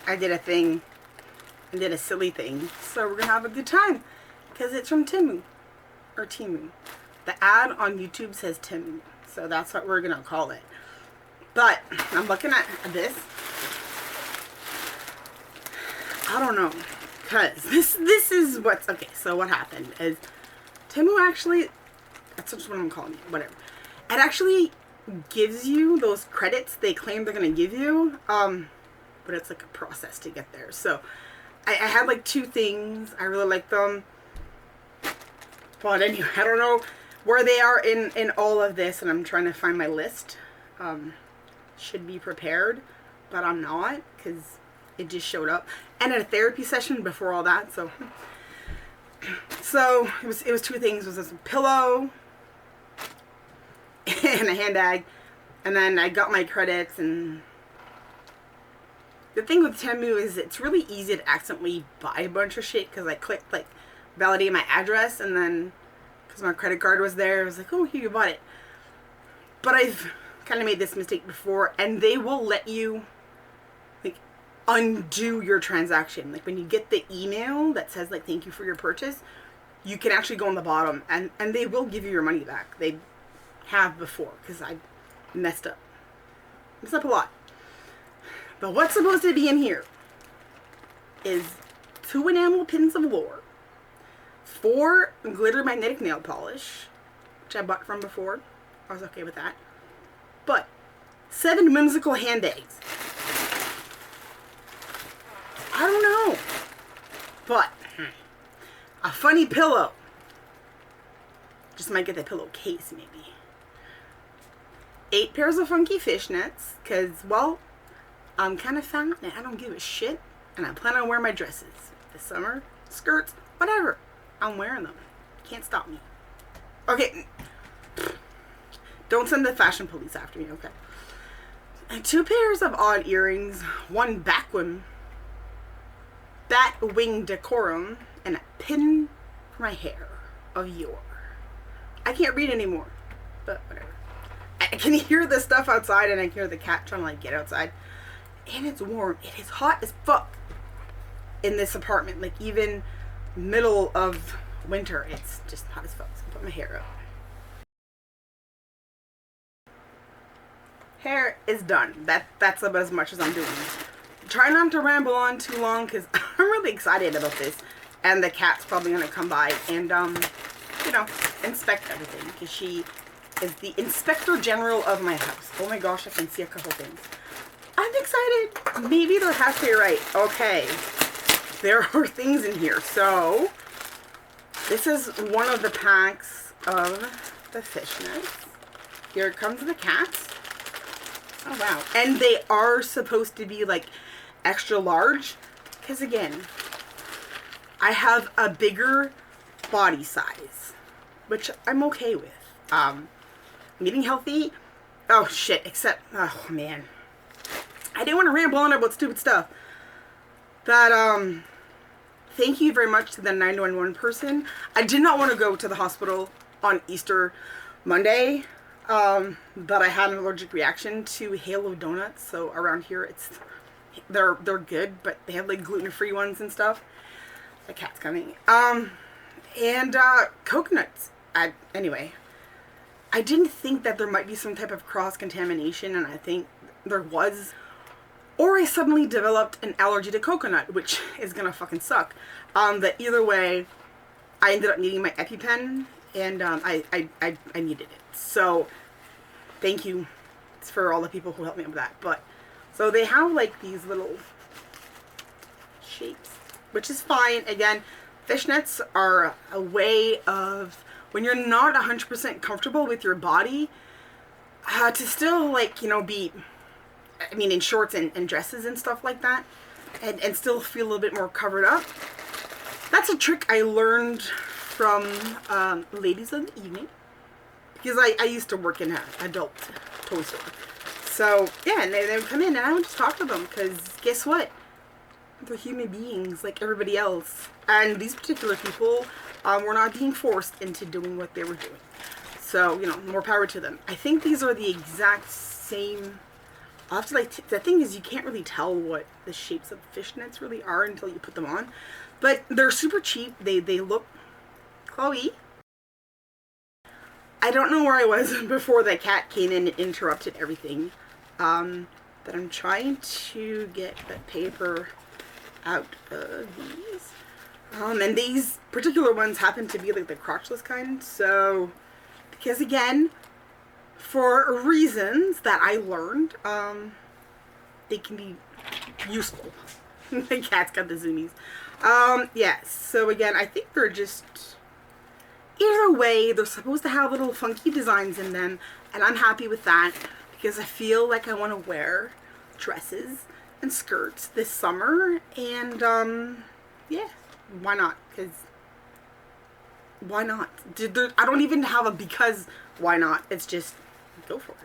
I did a thing. I did a silly thing. So we're going to have a good time. Because it's from Temu. Or Temu. The ad on YouTube says Temu. So that's what we're going to call it. But I'm looking at this. I don't know. Because this is what's... Okay, so what happened is Temu actually... That's just what I'm calling it. Whatever. It actually gives you those credits they claim they're going to give you. But it's like a process to get there. So I had like 2 things. I really like them. But anyway, I don't know where they are in all of this. And I'm trying to find my list. Should be prepared. But I'm not. Because it just showed up. And at a therapy session before all that. So it was 2 things. It was a pillow. And a hand bag. And then I got my credits. And the thing with Temu is it's really easy to accidentally buy a bunch of shit. Because I clicked like validate my address. And then because my credit card was there. I was like, oh, here, you bought it. But I've kind of made this mistake before. And they will let you like undo your transaction. Like when you get the email that says like thank you for your purchase. You can actually go on the bottom. And they will give you your money back. They have before because I messed up a lot. But what's supposed to be in here is 2 enamel pins of lore, 4 glitter magnetic nail polish, which I bought from before. I was okay with that. But 7 whimsical hand bags. I don't know. But a funny pillow. Just might get the pillowcase maybe. 8 pairs of funky fishnets, because, well, I'm kind of fat and I don't give a shit, and I plan on wearing my dresses this summer, skirts, whatever. I'm wearing them. Can't stop me. Okay. Don't send the fashion police after me, okay? And 2 pairs of odd earrings, 1 bat wing decorum, and a pin for my hair of yore. I can't read anymore, but whatever. I can hear the stuff outside and I can hear the cat trying to like get outside. And it's warm. It is hot as fuck in this apartment. Like even middle of winter, it's just hot as fuck. So I'll put my hair up. Hair is done. That's about as much as I'm doing. Try not to ramble on too long because I'm really excited about this. And the cat's probably going to come by and, you know, inspect everything because she is the Inspector General of my house. Oh my gosh, I can see a couple things. I'm excited. Maybe they're halfway right. Okay. There are things in here. So, this is one of the packs of the fishnets. Here comes the cats. Oh wow. And they are supposed to be like extra large. Because again, I have a bigger body size. Which I'm okay with. I'm eating healthy. Oh shit, except, oh man. I didn't want to ramble on about stupid stuff. But, thank you very much to the 911 person. I did not want to go to the hospital on Easter Monday. But I had an allergic reaction to Halo donuts. So around here, they're good, but they have like gluten-free ones and stuff. The cat's coming. And coconuts. Anyway, I didn't think that there might be some type of cross-contamination, and I think there was. Or I suddenly developed an allergy to coconut, which is gonna fucking suck. But either way, I ended up needing my EpiPen, and I needed it. So, thank you for all the people who helped me with that. But, so they have like these little shapes, which is fine. Again, fishnets are a way of, when you're not 100% comfortable with your body, to still like, you know, be, I mean, in shorts and dresses and stuff like that, and still feel a little bit more covered up. That's a trick I learned from Ladies of the Evening, because I used to work in an adult toy store. So, yeah, and they would come in and I would just talk to them, because guess what? They're human beings like everybody else. And these particular people were not being forced into doing what they were doing. So, you know, more power to them. I think these are the exact same I'll have to like, the thing is you can't really tell what the shapes of fishnets really are until you put them on. But they're super cheap. They look, Chloe. I don't know where I was before the cat came in and interrupted everything. But I'm trying to get the paper out of these. And these particular ones happen to be like the crotchless kind. So, because again, for reasons that I learned, they can be useful. The cat's got the zoomies. Yes. So again, I think they're just, either way, they're supposed to have little funky designs in them. And I'm happy with that because I feel like I want to wear dresses and skirts this summer. And, yeah, why not? Because why not? I don't even have a because why not. It's just go for it.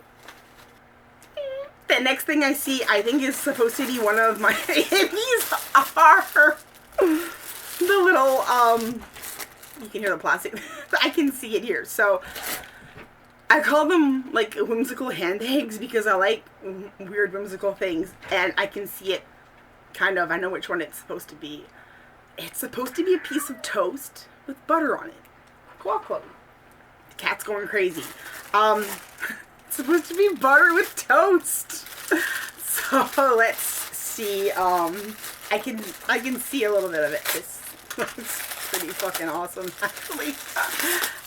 The next thing I see, I think, is supposed to be one of my these are the little you can hear the plastic. I can see it here. So I call them like whimsical handbags because I like weird whimsical things, and I can see it kind of. I know which one it's supposed to be. It's supposed to be a piece of toast with butter on it. Quote. The cat's going crazy. It's supposed to be butter with toast. So let's see. I can see a little bit of it. This looks pretty fucking awesome, actually.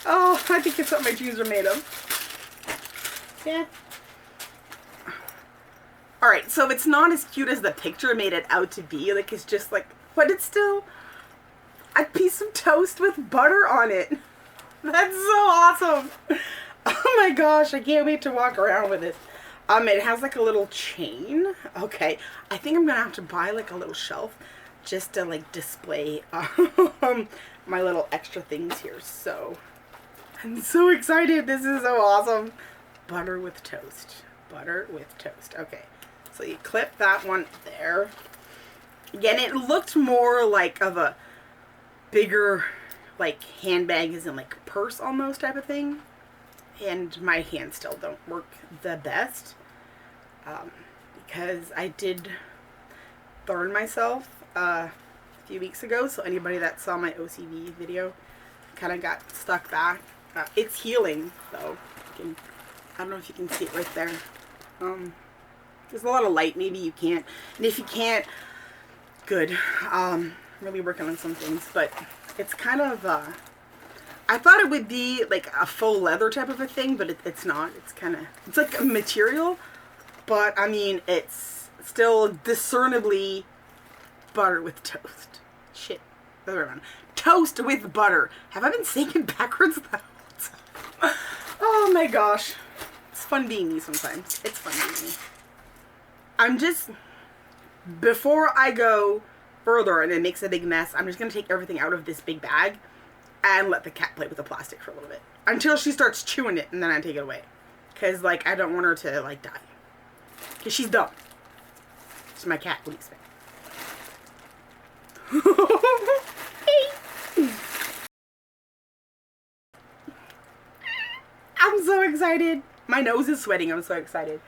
Oh, I think it's what my dreams are made of. Yeah. Alright, so it's not as cute as the picture made it out to be. Like, it's just like, but it's still a piece of toast with butter on it. That's so awesome. Oh my gosh, I can't wait to walk around with it. It has like a little chain. Okay, I think I'm gonna have to buy like a little shelf just to like display my little extra things here. So I'm so excited. This is so awesome. Butter with toast. Butter with toast. Okay, so you clip that one there. Again, it looked more like of a bigger like handbag, as in like purse almost type of thing. And my hands still don't work the best because I did burn myself a few weeks ago. So anybody that saw my OCD video kind of got stuck back. It's healing though. I don't know if you can see it right there. There's a lot of light. Maybe you can't. And if you can't, good. Really working on some things, but it's kind of I thought it would be like a faux leather type of a thing, but it's not. It's kind of, it's like a material, but I mean, it's still discernibly butter with toast. Shit. Other way around. Toast with butter. Have I been saying it backwards the whole time? Oh my gosh. It's fun being me sometimes. It's fun being me. I'm just, before I go further and it makes a big mess, I'm just going to take everything out of this big bag and let the cat play with the plastic for a little bit. Until she starts chewing it, and then I take it away. Because, like, I don't want her to, like, die. Because she's dumb. She's my cat. What do you expect? I'm so excited. My nose is sweating. I'm so excited.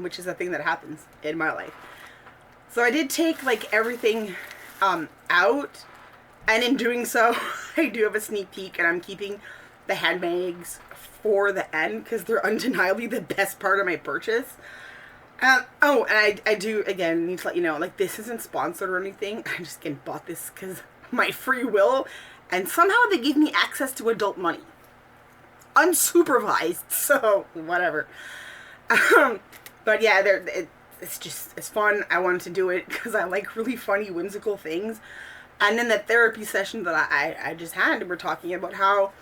Which is a thing that happens in my life. So I did take, like, everything out. And in doing so, I do have a sneak peek, and I'm keeping the handbags for the end because they're undeniably the best part of my purchase. Oh, and I do, again, need to let you know, like, this isn't sponsored or anything. I just bought this because my free will, and somehow they gave me access to adult money. Unsupervised, so whatever. But yeah, it's fun. I wanted to do it because I like really funny, whimsical things. And in the therapy session that I just had, we're talking about how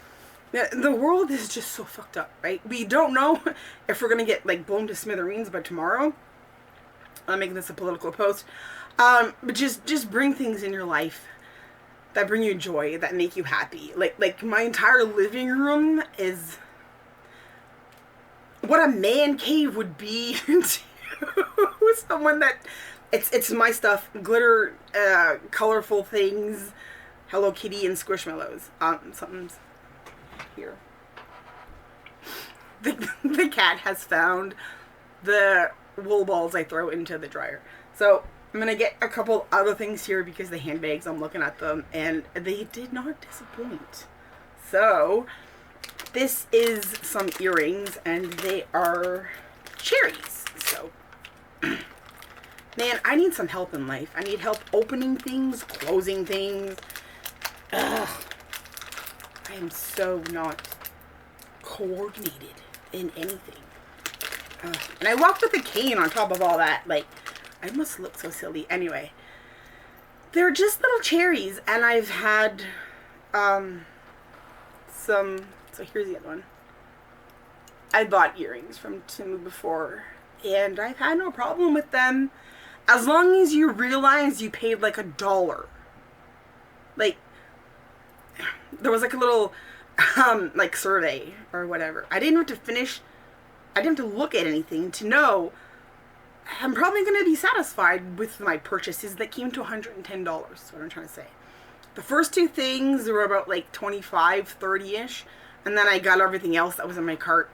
the world is just so fucked up, right? We don't know if we're going to get, like, blown to smithereens by tomorrow. I'm making this a political post. But just bring things in your life that bring you joy, that make you happy. Like my entire living room is what a man cave would be to someone that... It's my stuff. Glitter, colorful things, Hello Kitty, and Squishmallows. Something's here. The cat has found the wool balls I throw into the dryer. So I'm going to get a couple other things here because the handbags, I'm looking at them, and they did not disappoint. So this is some earrings, and they are cherries. So, man, I need some help in life. I need help opening things, closing things. Ugh. I am so not coordinated in anything. And I walk with a cane on top of all that. Like, I must look so silly. Anyway, they're just little cherries, and I've had some. So here's the other one. I bought earrings from Temu before, and I've had no problem with them as long as you realize you paid like $1. Like, there was like a little like survey or whatever. I didn't have to finish. I didn't have to look at anything to know I'm probably going to be satisfied with my purchases that came to $110. That's what I'm trying to say. The first two things were about like 25, 30-ish. And then I got everything else that was in my cart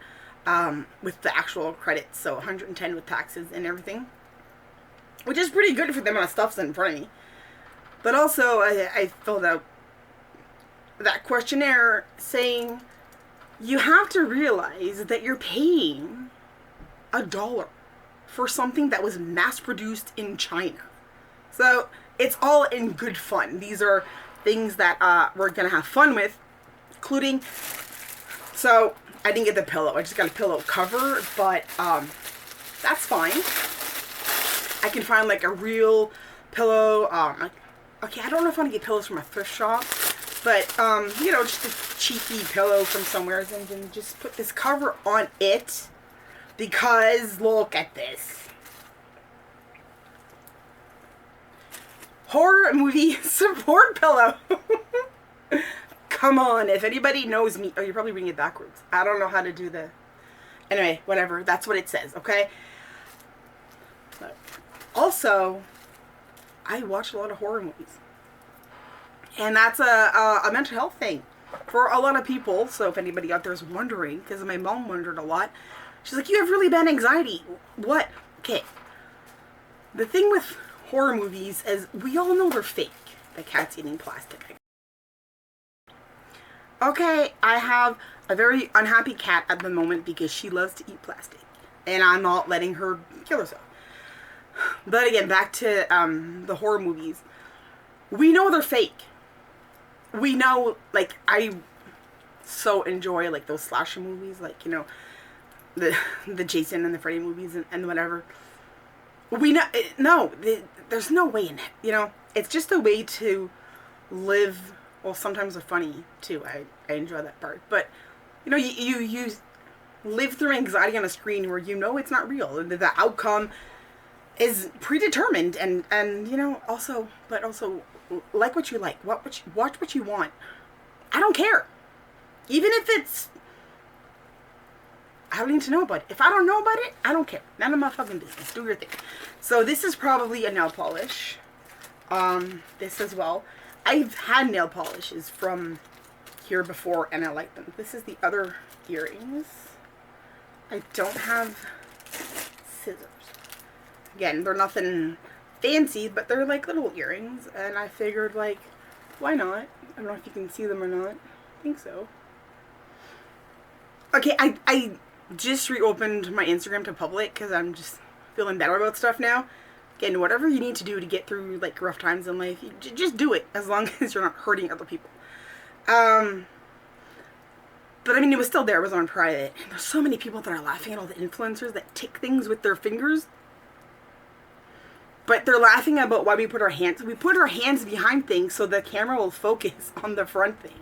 with the actual credits. So 110 with taxes and everything. Which is pretty good for the amount of stuff's in front of me. But also I filled out that questionnaire saying you have to realize that you're paying $1 for something that was mass-produced in China. So it's all in good fun. These are things that we're going to have fun with, including... So I didn't get the pillow. I just got a pillow cover, but that's fine. I can find like a real pillow. Okay, I don't know if I want to get pillows from a thrift shop, but you know, just a cheapy pillow from somewhere, and then just put this cover on it because look at this. Horror movie support pillow. Come on, if anybody knows me... Oh, you're probably reading it backwards. I don't know how to do the... Anyway, whatever. That's what it says, okay? Also, I watch a lot of horror movies. And that's a mental health thing for a lot of people. So if anybody out there is wondering, because my mom wondered a lot. She's like, you have really bad anxiety. What? Okay. The thing with horror movies is we all know they're fake. The cat's eating plastic. Okay, I have a very unhappy cat at the moment because she loves to eat plastic. And I'm not letting her kill herself. But again, back to the horror movies. We know they're fake. We know, like, I so enjoy, like, those slasher movies. Like, you know, the Jason and the Freddy movies and whatever. We know, no, there's no way in it, you know. It's just a way to live... Well, sometimes they're funny, too. I enjoy that part. But, you know, you live through anxiety on a screen where you know it's not real. And the outcome is predetermined. And you know, also... But also, like what you like. Watch what you want. I don't care. Even if it's... I don't need to know about it. If I don't know about it, I don't care. None of my fucking business. Do your thing. So, this is probably a nail polish. This as well. I've had nail polishes from here before, and I like them. This is the other earrings. I don't have scissors. Again, they're nothing fancy, but they're like little earrings, and I figured, like, why not? I don't know if you can see them or not. I think so. Okay, I just reopened my Instagram to public because I'm just feeling better about stuff now. Again, whatever you need to do to get through, like, rough times in life, just do it, as long as you're not hurting other people. But, I mean, it was still there. It was on private. And there's so many people that are laughing at all the influencers that tick things with their fingers. But they're laughing about why we put our hands behind things so the camera will focus on the front thing.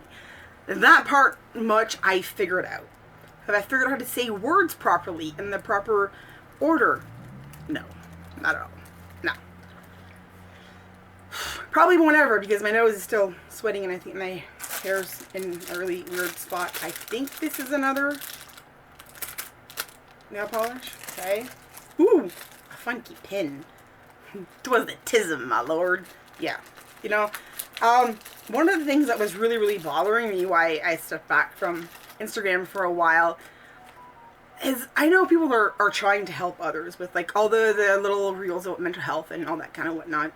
That part much I figured out. Have I figured out how to say words properly in the proper order? No, not at all. No. Probably won't ever because my nose is still sweating and I think my hair's in a really weird spot. I think this is another nail polish. Okay. Ooh, a funky pin. 'Twas the tism, my lord. Yeah. You know, one of the things that was really, really bothering me why I stepped back from Instagram for a while is I know people are trying to help others with like all the little reels about mental health and all that kind of whatnot.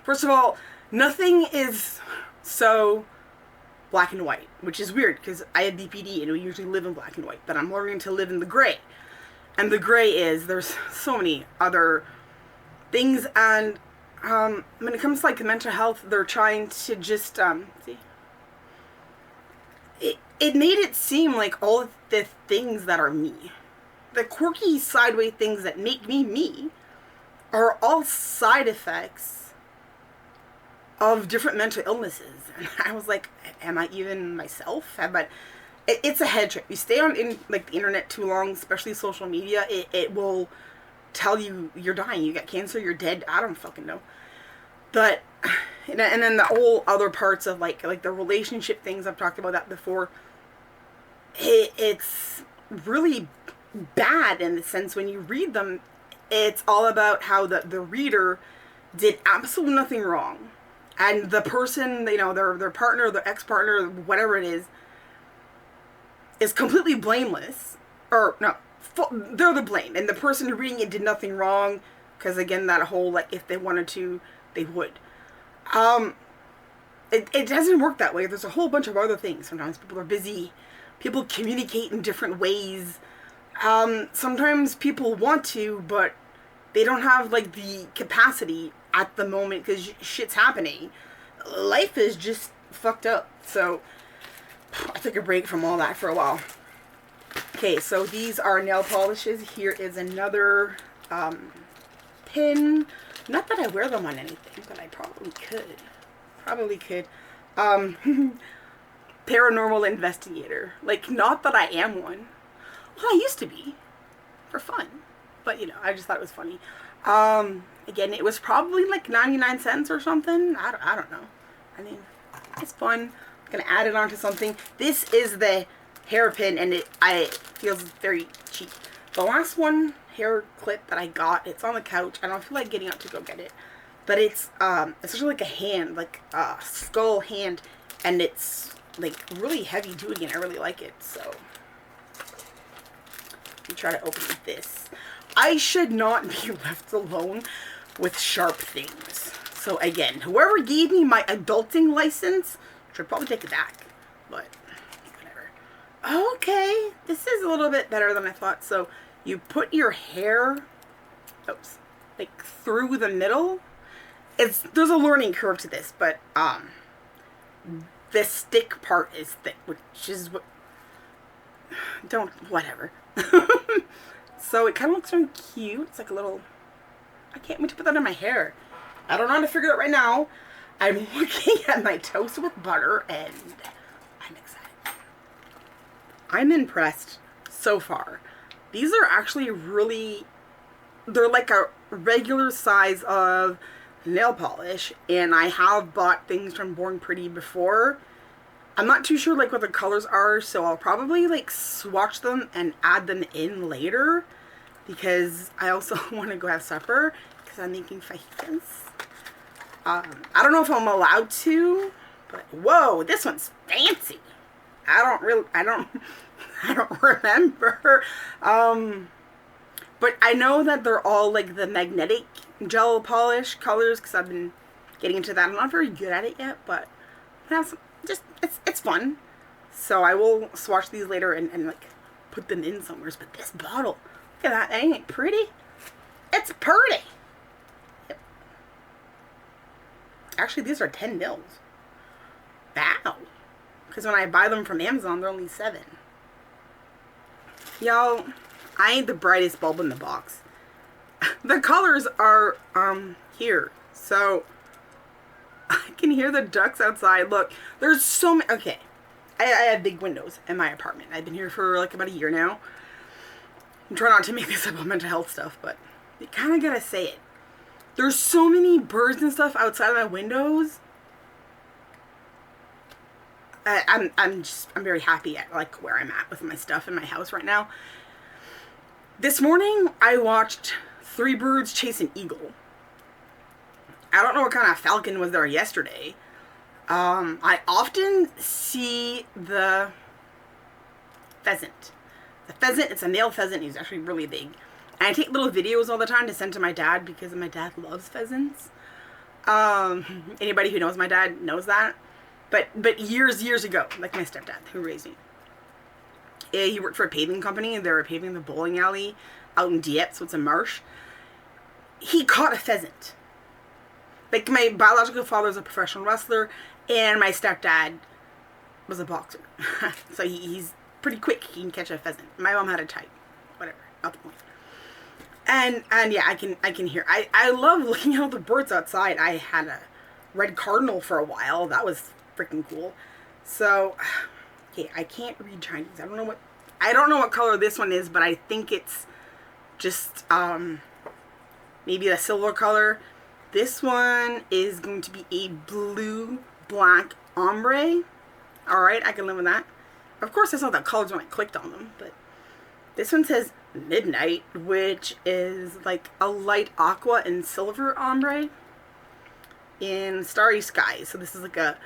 First of all, nothing is so black and white, which is weird because I have BPD and we usually live in black and white, but I'm learning to live in the gray. And the gray is, there's so many other things, and when it comes to like mental health, they're trying to just, see, it made it seem like all the things that are me, the quirky sideways things that make me me, are all side effects of different mental illnesses. And I was like, am I even myself? It's a head trip. You stay on like the internet too long, especially social media, it will tell you you're dying, you got cancer, you're dead. I don't fucking know. But and then the whole other parts of like the relationship things, I've talked about that before. It's really bad in the sense when you read them, it's all about how the reader did absolutely nothing wrong, and the person, you know, their partner, their ex-partner, whatever it is completely blameless, or no, they're the blame, and the person reading it did nothing wrong, because again, that whole like if they wanted to, they would. It doesn't work that way. There's a whole bunch of other things. Sometimes people are busy, people communicate in different ways. Sometimes people want to, but they don't have like the capacity at the moment because shit's happening. Life is just fucked up. So I took a break from all that for a while. Okay, so these are nail polishes. Here is another pin. Not that I wear them on anything, but I probably could. Paranormal investigator. Like, not that I am one. Well, I used to be. For fun. But, you know, I just thought it was funny. Again, it was probably like 99 cents or something. I don't know. I mean, it's fun. I'm going to add it onto something. This is the hairpin, and it feels very cheap. The last one, hair clip that I got, it's on the couch. I don't feel like getting up to go get it. But it's essentially like a hand, like a skull hand, and it's like really heavy duty, and I really like it. So let me try to open this. I should not be left alone with sharp things. So again, whoever gave me my adulting license should probably take it back. But whatever. Okay, this is a little bit better than I thought. So you put your hair, oops, like through the middle. There's a learning curve to this, but the stick part is thick, which is what, whatever. So it kind of looks really cute. It's like a little, I can't wait to put that in my hair. I don't know how to figure it out right now. I'm looking at my toast with butter, and I'm excited. I'm impressed so far. These are actually really, they're like a regular size of nail polish, and I have bought things from Born Pretty before. I'm not too sure like what the colors are, so I'll probably like swatch them and add them in later, because I also want to go have supper because I'm making fajitas. I don't know if I'm allowed to, but whoa, this one's fancy. I don't remember. But I know that they're all like the magnetic gel polish colors, because I've been getting into that. I'm not very good at it yet, but it's fun. So I will swatch these later and like put them in somewhere. But this bottle, look at that, ain't it pretty? It's pretty. Yep. Actually, these are 10 mils. Wow. Because when I buy them from Amazon, they're only 7. Y'all, I ain't the brightest bulb in the box. The colors are here, so I can hear the ducks outside. Look, there's so many. Okay, I have big windows in my apartment. I've been here for like about a year now. I'm trying not to make this about mental health stuff, but you kind of gotta say it. There's so many birds and stuff outside of my windows. I'm very happy at like where I'm at with my stuff in my house right now. This morning I watched 3 birds chase an eagle. I don't know what kind of falcon was there yesterday. I often see the pheasant. a pheasant. It's a male pheasant. He's actually really big. And I take little videos all the time to send to my dad because my dad loves pheasants. Anybody who knows my dad knows that. But years ago, like my stepdad who raised me, he worked for a paving company, and they were paving the bowling alley out in Dieppe, so it's a marsh. He caught a pheasant. Like, my biological father's a professional wrestler, and my stepdad was a boxer. So he's pretty quick. He can catch a pheasant. My mom had a type. Whatever. Not the point. And yeah, I can hear. I love looking at the birds outside. I had a red cardinal for a while. That was freaking cool. So, okay, I can't read Chinese. I don't know what color this one is, but I think it's just maybe a silver color. This one is going to be a blue black ombre. All right, I can live with that. Of course, I saw the colors when I clicked on them, but this one says Midnight, which is like a light aqua and silver ombre in starry sky. So this is like a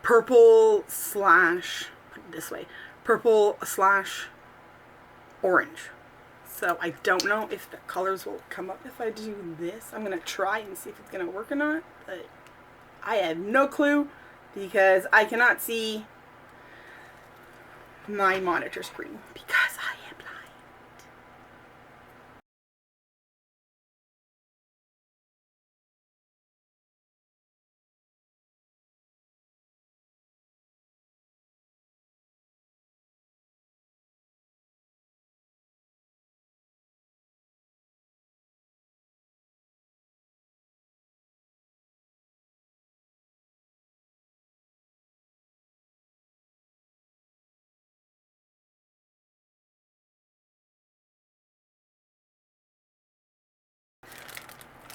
purple slash, put it this way, purple slash orange. So I don't know if the colors will come up if I do this. I'm going to try and see if it's going to work or not, but I have no clue because I cannot see my monitor screen because I am blind.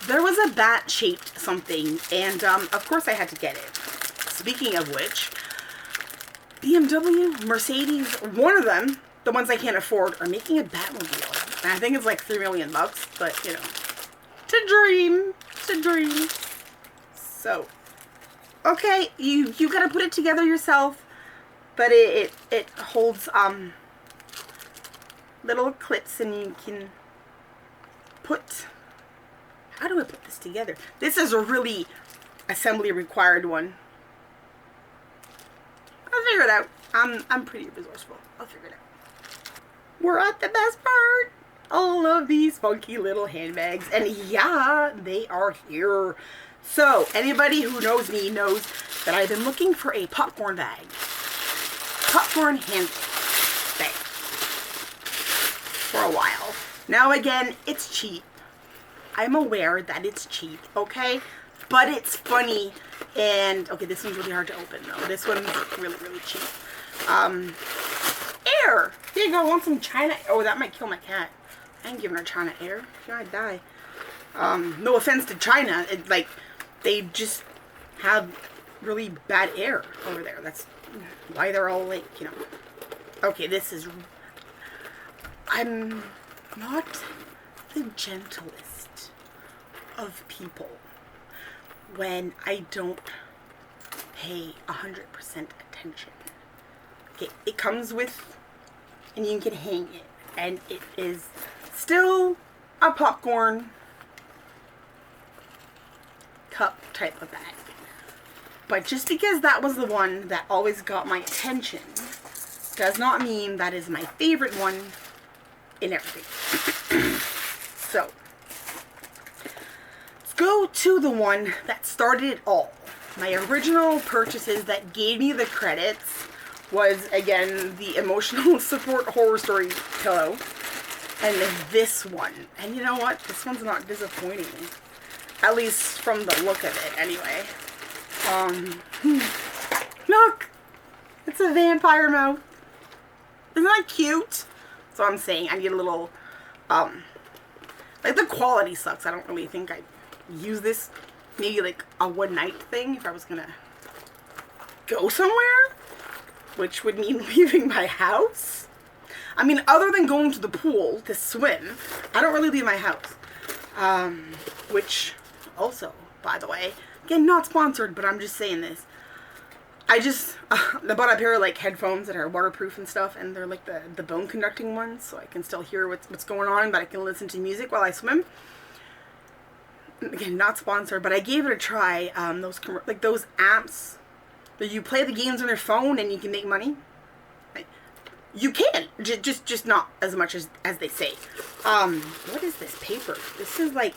There was a bat-shaped something, and of course I had to get it. Speaking of which, BMW, Mercedes, one of them, the ones I can't afford, are making a Batmobile. And I think it's like $3 million, but you know, it's a dream. So, okay, you gotta put it together yourself, but it holds little clips, and you can put. How do I put this together? This is a really assembly required one. I'll figure it out. I'm pretty resourceful. I'll figure it out. We're at the best part. All of these funky little handbags. And yeah, they are here. So, anybody who knows me knows that I've been looking for a popcorn bag. Popcorn handbag. For a while. Now again, it's cheap. I'm aware that it's cheap, okay? But it's funny, and, okay, this one's really hard to open, though. This one's really cheap. Air! Here you go, want some China? Oh, that might kill my cat. I ain't giving her China air. She's gonna die. No offense to China. It's like, they just have really bad air over there. That's why they're all, like, you know. Okay, this is... I'm not the gentlest of people when I don't pay 100% attention. Okay, it comes with, and you can hang it, and it is still a popcorn cup type of bag. But just because that was the one that always got my attention does not mean that is my favorite one in everything. So, go to the one that started it all. My original purchases that gave me the credits was, again, the emotional support horror story pillow. And this one. And you know what? This one's not disappointing. At least from the look of it, anyway. Look! It's a vampire mouth. Isn't that cute? So I'm saying I need a little, like, the quality sucks. I don't really think I use this maybe like a one night thing if I was gonna go somewhere, which would mean leaving my house. I mean, other than going to the pool to swim, I don't really leave my house. Which also, by the way, again, not sponsored, but I'm just saying this. I just bought a pair of like headphones that are waterproof and stuff, and they're like the bone conducting ones, so I can still hear what's going on, but I can listen to music while I swim. Again, not sponsored, but I gave it a try. Those apps that you play the games on your phone and you can make money. You can, just not as much as they say. What is this paper? This is like,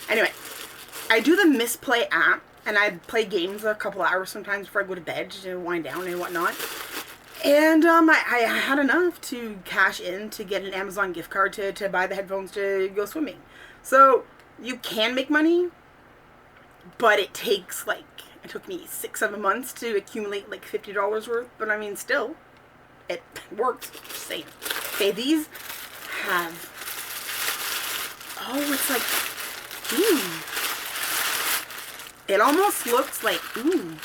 anyway, I do the MistPlay app, and I play games a couple hours sometimes before I go to bed to wind down and whatnot. And I had enough to cash in to get an Amazon gift card to buy the headphones to go swimming. So you can make money, but it takes like, it took me 6-7 months to accumulate like $50 worth, but I mean, still, it worked. Just saying. Okay, these have, oh, it's like, ooh. It almost looks like, ooh.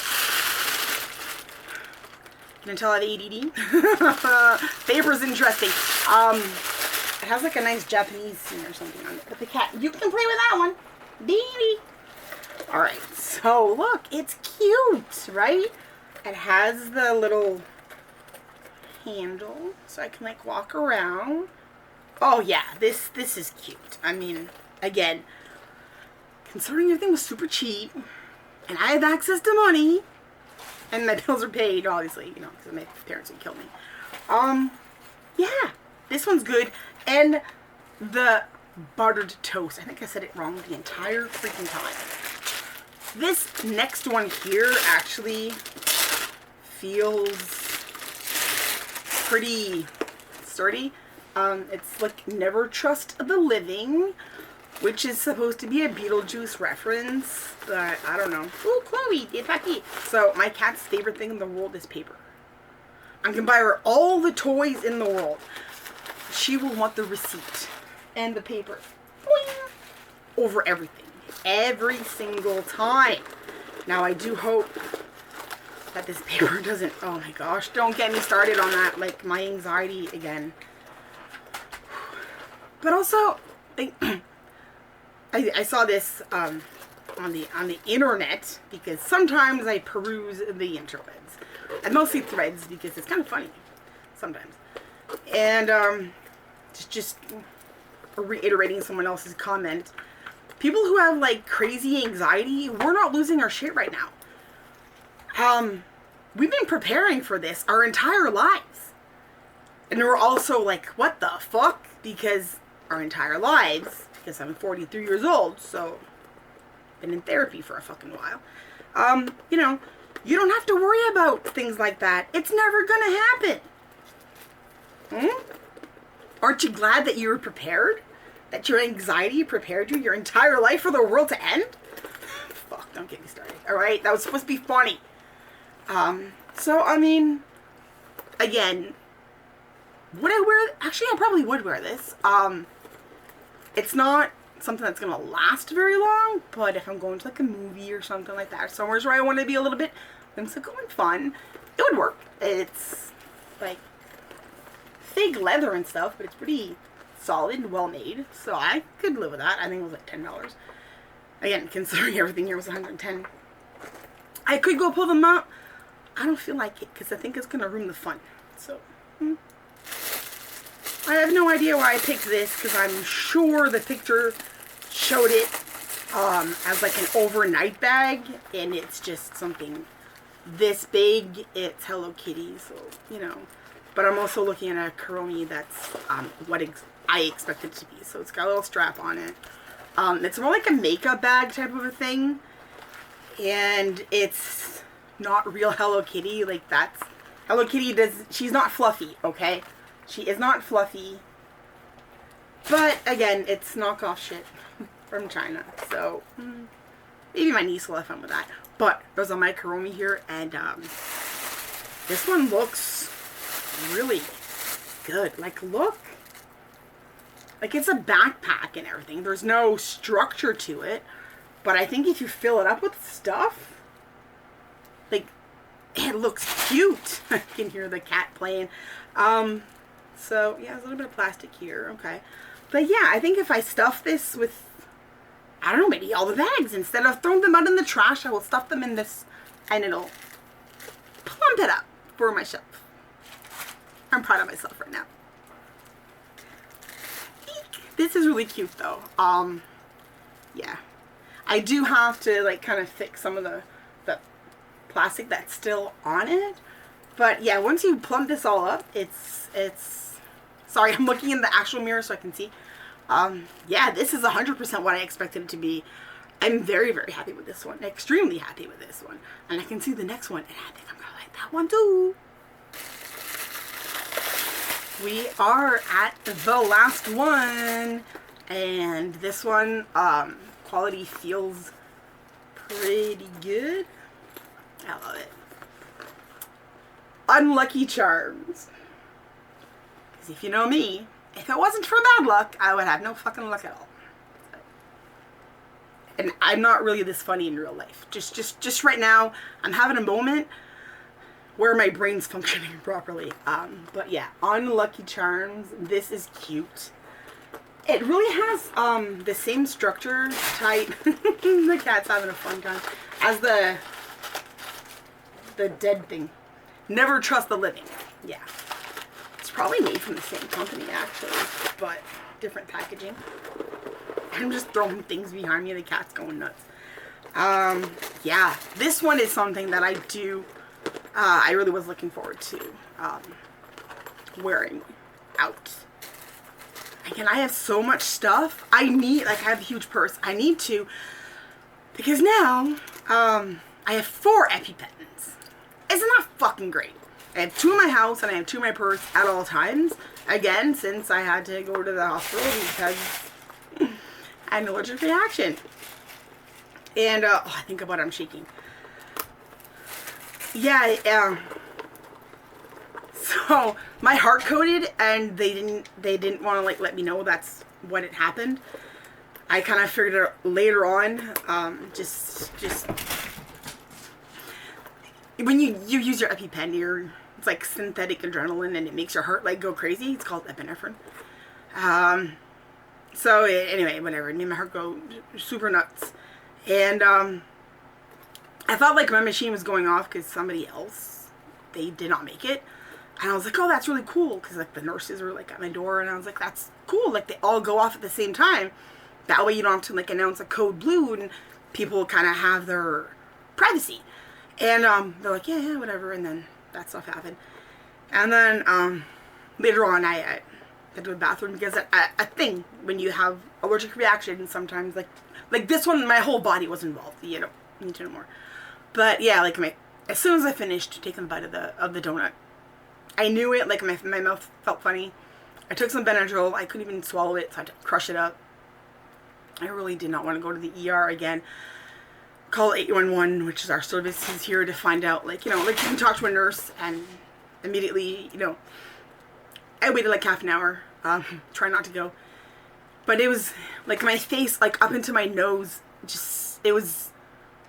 Can I tell I have ADD? Paper's interesting. It has like a nice Japanese scene or something on it. But the cat, you can play with that one. Baby. Alright, so look, it's cute, right? It has the little handle, so I can like walk around. Oh yeah, this is cute. I mean, again, considering everything was super cheap, and I have access to money, and my bills are paid, obviously, you know, because my parents would kill me. Yeah, this one's good. And the buttered toast, I think I said it wrong the entire freaking time. This next one here actually feels pretty sturdy. It's like Never Trust the Living, which is supposed to be a Beetlejuice reference, but I don't know. Ooh, Chloe, it's happy. So my cat's favorite thing in the world is paper. I can buy her all the toys in the world. She will want the receipt and the paper. Boing! Over everything. Every single time. Now I do hope that this paper doesn't, oh my gosh, don't get me started on that, like my anxiety again. But also, I saw this on the internet, because sometimes I peruse the interwebs. And mostly threads, because it's kind of funny sometimes. And just reiterating someone else's comment. People who have like crazy anxiety, we're not losing our shit right now. We've been preparing for this our entire lives. And we're also like, what the fuck? Because our entire lives, because I'm 43 years old, so been in therapy for a fucking while. You know, you don't have to worry about things like that. It's never gonna happen. Aren't you glad that you were prepared? That your anxiety prepared you your entire life for the world to end? Fuck, don't get me started. Alright, that was supposed to be funny. So, I mean, again, would I wear, actually I probably would wear this. It's not something that's gonna last very long, but if I'm going to like a movie or something like that, somewhere where I want to be a little bit whimsical and fun, it would work. It's like fake leather and stuff, but it's pretty solid and well made, so I could live with that. I think it was like $10. Again, considering everything here was $110. I could go pull them out. I don't feel like it, because I think it's gonna ruin the fun. So I have no idea why I picked this, because I'm sure the picture showed it as like an overnight bag, and it's just something this big. It's Hello Kitty, so you know. But I'm also looking at a Kuromi that's what I expect it to be. So it's got a little strap on it. It's more like a makeup bag type of a thing. And it's not real Hello Kitty. Like that's... Hello Kitty she's not fluffy, okay? She is not fluffy. But again, it's knockoff shit from China. So maybe my niece will have fun with that. But there's a my Kuromi here. And this one looks really good. Like, look. Like, it's a backpack and everything. There's no structure to it. But I think if you fill it up with stuff, like, it looks cute. I can hear the cat playing. So, yeah, there's a little bit of plastic here. Okay. But, yeah, I think if I stuff this with, I don't know, maybe all the bags. Instead of throwing them out in the trash, I will stuff them in this and it'll plump it up for my shelf. I'm proud of myself right now. This is really cute though. Yeah. I do have to like kind of fix some of the plastic that's still on it. But yeah, once you plump this all up, it's sorry, I'm looking in the actual mirror so I can see. Yeah, this is 100% what I expected it to be. I'm very, very happy with this one. Extremely happy with this one. And I can see the next one, and I think I'm gonna like that one too. We are at the last one, and this one, quality feels pretty good. I love it. Unlucky Charms. Because if you know me, if it wasn't for bad luck, I would have no fucking luck at all. And I'm not really this funny in real life. Just right now, I'm having a moment where my brain's functioning properly. But yeah, Unlucky Charms. This is cute. It really has the same structure type. The cat's having a fun time. As the dead thing. Never trust the living. Yeah. It's probably made from the same company actually, but different packaging. I'm just throwing things behind me. The cat's going nuts. Yeah, this one is something that I do. I really was looking forward to wearing out. Again, I have so much stuff. I have a huge purse. I need to, because now I have 4 EpiPens. Isn't that fucking great? I have 2 in my house and I have 2 in my purse at all times. Again, since I had to go to the hospital because I had an allergic reaction. And, oh, I think about it, I'm shaking. Yeah, so my heart coded and they didn't want to like let me know that's what had happened. I kind of figured it out later on, just when you use your EpiPen, it's like synthetic adrenaline and it makes your heart like go crazy. It's called epinephrine. So anyway, whatever. It made my heart go super nuts. And I thought like my machine was going off because somebody else, they did not make it. And I was like, oh, that's really cool. Because like the nurses were like at my door and I was like, that's cool. Like they all go off at the same time. That way you don't have to like announce a code blue and people kind of have their privacy. And they're like, yeah, whatever. And then that stuff happened. And then later on I had to the bathroom because a thing when you have allergic reactions sometimes like this one, my whole body was involved. You don't need to know more. But yeah, like as soon as I finished taking a bite of the donut, I knew it. Like my mouth felt funny. I took some Benadryl. I couldn't even swallow it, so I had to crush it up. I really did not want to go to the ER again. Call 811, which is our service. He's here to find out, like, you can talk to a nurse and immediately, I waited like half an hour. Try not to go. But it was like my face, like up into my nose, it was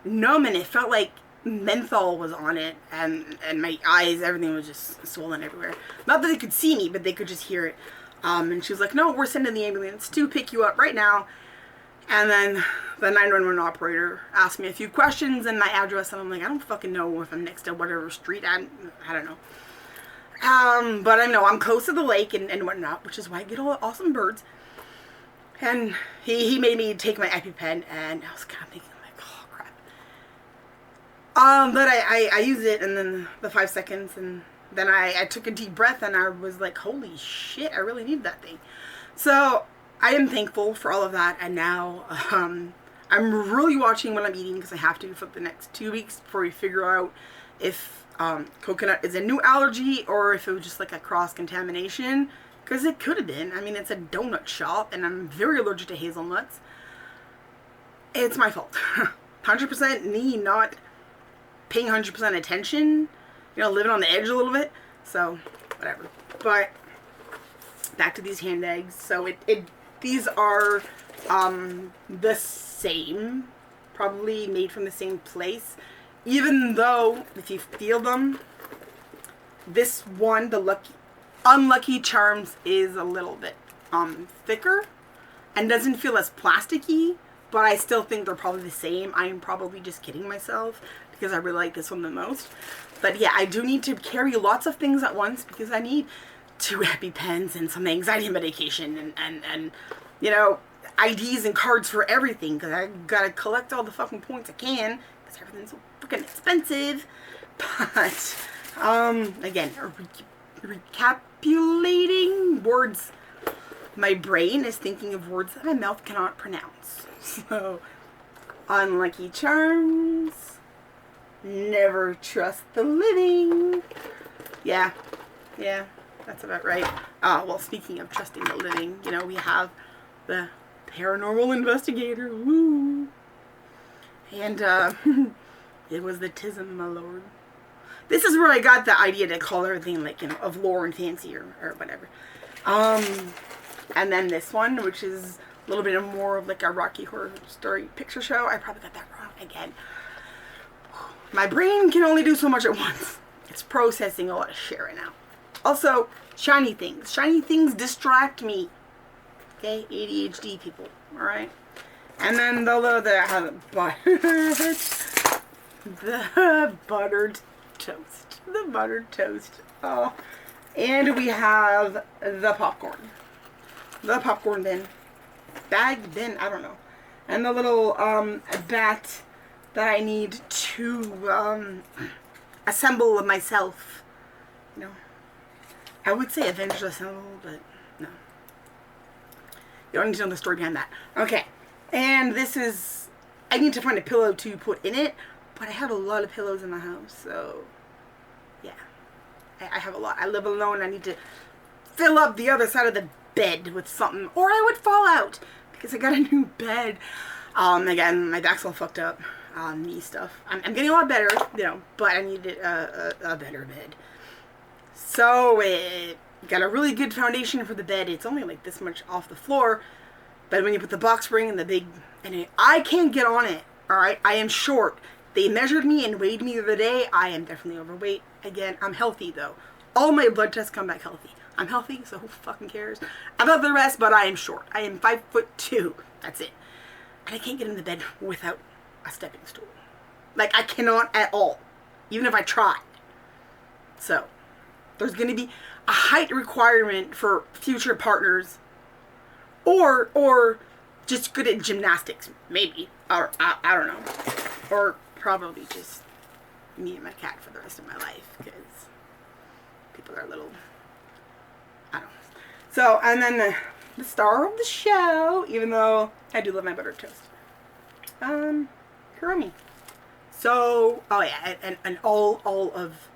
numb and it felt like menthol was on it and my eyes, everything was just swollen everywhere. Not that they could see me, but they could just hear it. And she was like, no, we're sending the ambulance to pick you up right now. And then the 911 operator asked me a few questions and my address, and I'm like, I don't fucking know if I'm next to whatever street. I don't know. But I know I'm close to the lake and whatnot, which is why I get all the awesome birds. And he made me take my EpiPen, and I was kind of thinking like, oh crap. But I used it, and then the 5 seconds, and then I took a deep breath, and I was like, holy shit, I really need that thing. So I am thankful for all of that, and now I'm really watching what I'm eating because I have to for the next 2 weeks before we figure out if coconut is a new allergy or if it was just like a cross-contamination, because it could have been. I mean, it's a donut shop, and I'm very allergic to hazelnuts. It's my fault. 100% me not paying 100% attention, living on the edge a little bit, so whatever. But back to these hand bags. So these are the same, probably made from the same place, even though if you feel them, this one, the Unlucky Charms, is a little bit thicker and doesn't feel as plasticky, but I still think they're probably the same. I'm probably just kidding myself because I really like this one the most. But yeah, I do need to carry lots of things at once because I need 2 EpiPens and some anxiety medication and you know, IDs and cards for everything because I gotta collect all the fucking points I can because everything's so freaking expensive. But again, recapitulating words. My brain is thinking of words that my mouth cannot pronounce. So, unlucky charms. Never trust the living. Yeah, that's about right. Well, speaking of trusting the living, you know, we have the paranormal investigator. Woo! And, it was the tism, my lord. This is where I got the idea to call everything, like, you know, of lore and fancy or whatever. And then this one, which is a little bit more of like a Rocky Horror Story Picture Show. I probably got that wrong again. My brain can only do so much at once. It's processing a lot of shit right now. Also, shiny things. Shiny things distract me. Okay? ADHD people. Alright? And then the buttered toast. The buttered toast. Oh. And we have the popcorn. The popcorn bin. Bin, I don't know. And the little bat that I need to assemble myself. You know. I would say Avengers Assemble, but no. You don't need to know the story behind that. Okay. And this is, I need to find a pillow to put in it, but I have a lot of pillows in my house, so yeah. I have a lot. I live alone. I need to fill up the other side of the bed with something, or I would fall out because I got a new bed. Again, my back's all fucked up. Knee stuff. I'm getting a lot better, you know, but I needed a better bed. So it got a really good foundation for the bed. It's only like this much off the floor, but when you put the box spring and the big, I can't get on it. All right, I am short. They measured me and weighed me the other day. I am definitely overweight. Again, I'm healthy though. All my blood tests come back healthy. I'm healthy, so who fucking cares about the rest? But I am short. I am 5'2". That's it. And I can't get in the bed without a stepping stool. Like, I cannot at all, even if I try. So, there's going to be a height requirement for future partners, or just good at gymnastics, maybe, or I don't know, or probably just me and my cat for the rest of my life, because people are a little, I don't know. So, and then the star of the show, even though I do love my buttered toast, Kuromi. So, oh yeah, and all of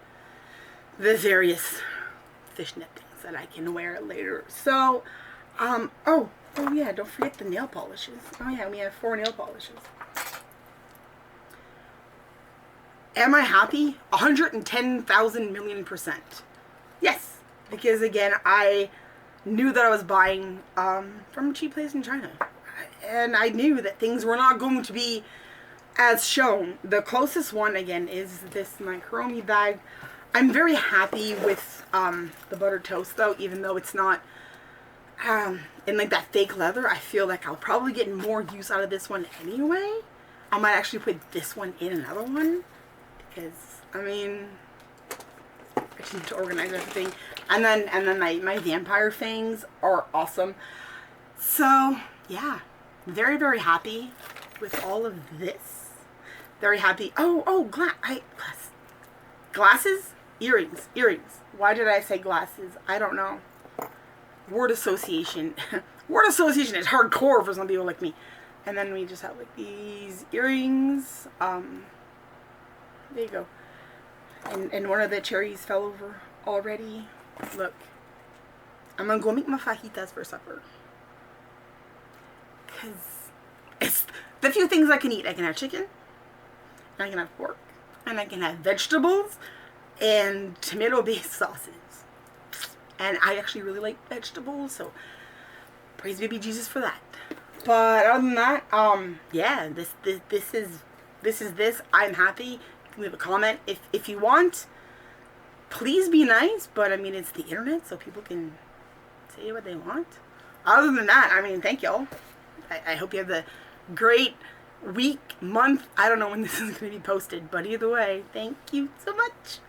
the various fishnet things that I can wear later. So, oh yeah, don't forget the nail polishes. Oh yeah, we have 4 nail polishes. Am I happy? 110,000 million %. Yes, because again, I knew that I was buying from a cheap place in China, and I knew that things were not going to be as shown. The closest one again is this my Kuromi bag. I'm very happy with the buttered toast though, even though it's not in like that fake leather. I feel like I'll probably get more use out of this one anyway. I might actually put this one in another one because I mean I just need to organize everything. And then my vampire fangs are awesome. So yeah, very, very happy with all of this. Very happy. Glasses? Earrings. Why did I say glasses? I don't know. Word association. Word association is hardcore for some people like me. And then we just have like these earrings. There you go. And one of the cherries fell over already. Look. I'm gonna go make my fajitas for supper. Because it's the few things I can eat. I can have chicken. I can have pork. And I can have vegetables. And tomato-based sauces. And I actually really like vegetables. So, praise baby Jesus for that. But other than that, yeah. This is. I'm happy. You can leave a comment if you want. Please be nice. But, I mean, it's the internet. So, people can say what they want. Other than that, I mean, thank y'all. I hope you have the great week, month. I don't know when this is going to be posted, but either way, thank you so much